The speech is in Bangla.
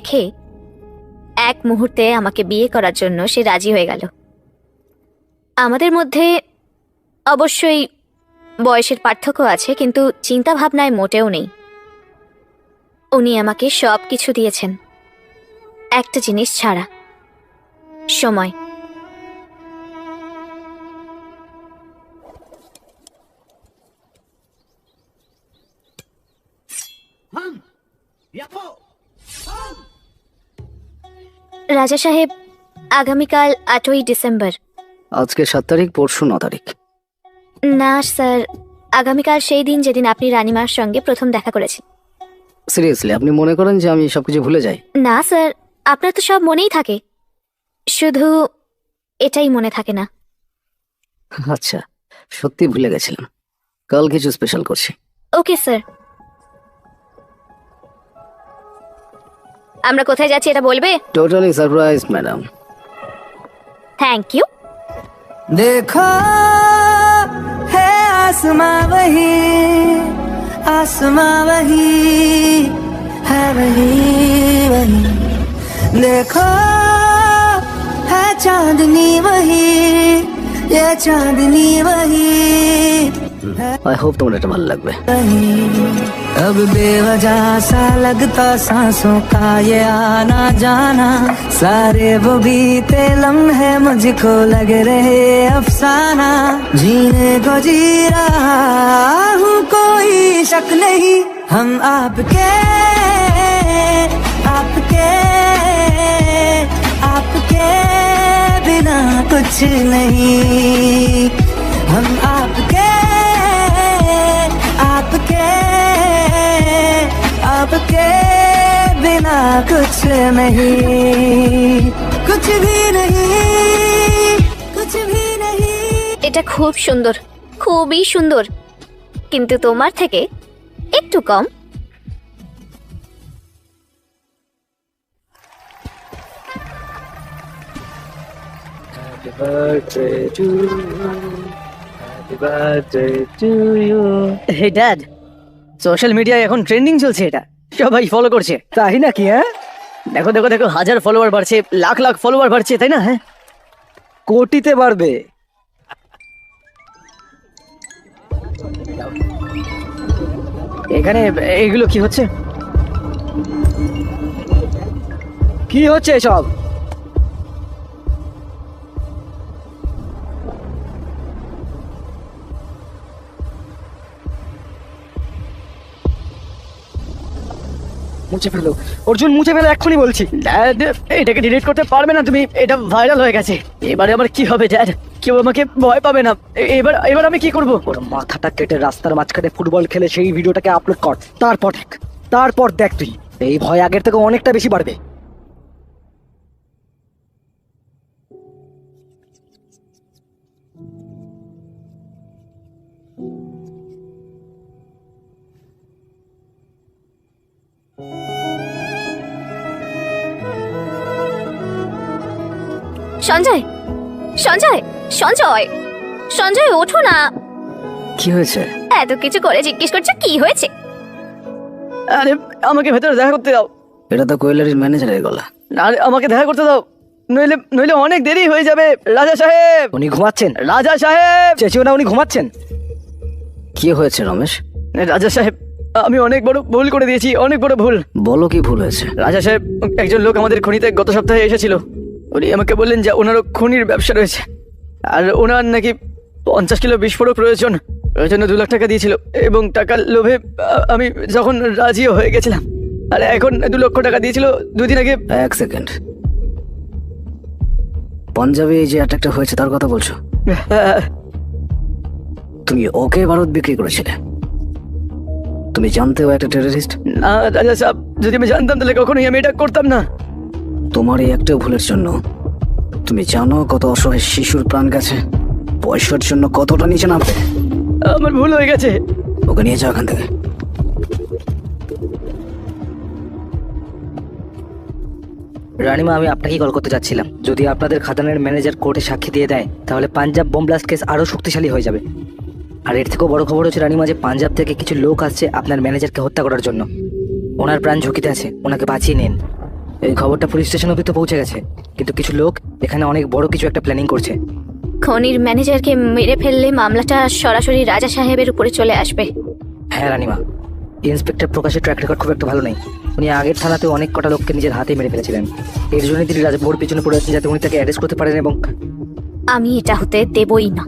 দেখে এক মুহূর্তে আমাকে বিয়ে করার জন্য সে রাজি হয়ে গেল। আমাদের মধ্যে অবশ্যই বয়সের পার্থক্য আছে, কিন্তু চিন্তা ভাবনায় মোটেও নেই। উনি আমাকে সব কিছু দিয়েছেন, একটা জিনিস ছাড়া, সময়। রাজা সাহেব, আগামীকাল 8ই ডিসেম্বর। আজকে 7 তারিখ, পরশু 9 তারিখ। না স্যার, আগামীকাল সেই দিন যেদিন আপনি রানীমার সঙ্গে প্রথম দেখা করেছেন। সিরিয়াসলি আপনি মনে করেন যে আমি সবকিছু ভুলে যাই? না স্যার, আপনার তো সব মনেই থাকে, শুধু এটাই মনে থাকে না। আচ্ছা, সত্যি ভুলে গেছিলাম। কাল কিছু স্পেশাল করছি। Okay sir. আমরা কোথায় যাচ্ছি এটা বলবে? Totally surprise madam. Thank you. देखो है आसमां वही है वही वही। देखो है चांदनी वही, ये चांदनी वही আই হোপ তোমার এটা ভালো লাগবে। वही। अब बेवजह सा लगता सांसों का ये आना जाना, सारे वो बीते लम्हे मुझको लग रहे अफसाना। जीने को जी रहा हूँ, कोई शक नहीं, हम आपके आपके आपके बिना कुछ नहीं। हम आपके आपके आपके बिना कुछ नहीं, कुछ भी नहीं, कुछ भी नहीं। এটা খুব সুন্দর, খুবই সুন্দর, কিন্তু তোমার থেকে একটু কম। Happy birthday to you. Happy birthday to you. Hey dad, social মিডিয়ায় এখন ট্রেন্ডিং চলছে, এটা সবাই ফলো করছে, তাই নাকি? হ্যাঁ, দেখো দেখো দেখো, হাজার ফলোয়ার বাড়ছে, লাখ লাখ ফলোয়ার বাড়ছে, তাই না? হ্যাঁ, কোটিতে বাড়বে। এখানে এগুলো কি হচ্ছে? কি হচ্ছে এসব? মুছে ফেলো অর্জুন, মুছে ফেলো এক্ষুনি বলছি। ড্যাড, এটাকে ডিলিট করতে পারবে না তুমি? এটা ভাইরাল হয়ে গেছে। এবারে আমার কি হবে ড্যাড? কেউ আমাকে ভয় পাবে না। এবার এবার আমি কি করব? ওর মাথাটা কেটে রাস্তার মাঝখানে ফুটবল খেলে সেই ভিডিওটাকে আপলোড কর, তারপর দেখ তুই, এই ভয় আগের থেকে অনেকটা বেশি বাড়বে। সঞ্জয়, সঞ্জয়, সঞ্জয়, সঞ্জয়, ওঠো না। কি হয়েছে? এত কিছু করে জিজ্ঞেস করছো কি হয়েছে? আরে আমাকে ভেতরে দেখা করতে দাও। এটা তো কোয়েলারির ম্যানেজারের গলা। আরে আমাকে দেখা করতে দাও, নইলে নইলে অনেক দেরি হয়ে যাবে। রাজা সাহেব, উনি ঘুমাচ্ছেন। রাজা সাহেব, চেঁচিও না, উনি ঘুমাচ্ছেন। কি হয়েছে রমেশ? রাজা সাহেব, আমি অনেক বড় ভুল করে দিয়েছি, অনেক বড় ভুল। বলো কি ভুল হয়েছে? রাজা সাহেব, একজন লোক আমাদের খনিতে গত সপ্তাহে এসেছিল। উনি আমাকে বললেন যে ওনারও খনির ব্যবসা রয়েছে, আর ওনার নাকি 50 কিলো বিস্ফোরক প্রয়োজন। ওই জন্য 2 লাখ টাকা দিয়েছিল, এবং টাকার লোভে আমি যখন রাজিও হয়ে গেছিলাম, আর এখন 2 লক্ষ টাকা দিয়েছিল 2 দিন আগে। এক সেকেন্ড, পাঞ্জাবে এই যে অ্যাটাকটা হয়েছে তার কথা বলছো? তুমি ওকে ভারত বিক্রি করেছিলে? তুমি জানতে ও একটা টেররিস্ট? না রাজা সাহেব, যদি আমি জানতাম তাহলে কখনোই আমি এটা করতাম না। তোমার এই একটা ভুলের জন্য তুমি জানো কত অসহায় শিশুর প্রাণ গেছে? পয়সার জন্য কতটা নিচে নামবে? আমার ভুল হয়ে গেছে। ওকে নিয়ে যাও এখান থেকে। রানীমা, আমি আপনাকেই কল করতে যাচ্ছিলাম। যদি আপনাদের খাদানের ম্যানেজার কোর্টে সাক্ষী দিয়ে দেয়, তাহলে পাঞ্জাব বোম ব্লাস্ট কেস আরো শক্তিশালী হয়ে যাবে। আর এর থেকেও বড় খবর হচ্ছে রানীমা, যে পাঞ্জাব থেকে কিছু লোক আসছে আপনার ম্যানেজারকে হত্যা করার জন্য। ওনার প্রাণ ঝুঁকিতে আছে, ওনাকে বাঁচিয়ে নিন। এই খবরটা পুলিশ স্টেশন অব্দি তো পৌঁছে গেছে, কিন্তু কিছু লোক এখানে অনেক বড় কিছু একটা প্ল্যানিং করছে। খনির ম্যানেজারকে মেরে ফেললে মামলাটা সরাসরি রাজা সাহেবের উপরে চলে আসবে। হ্যাঁ রানিমা, ইন্সপেক্টর প্রকাশের ট্র্যাক রেকর্ড খুব একটা ভালো নেই। উনি আগের থানাতে অনেক কটা লোককে নিজের হাতে মেরে ফেলেছিলেন। এর জন্য তিনি রাজা ওর পিছনে পড়ে আছেন যাতে উনি তাকে অ্যারেস্ট করতে পারেন, এবং আমি এটা হতে দেবই না।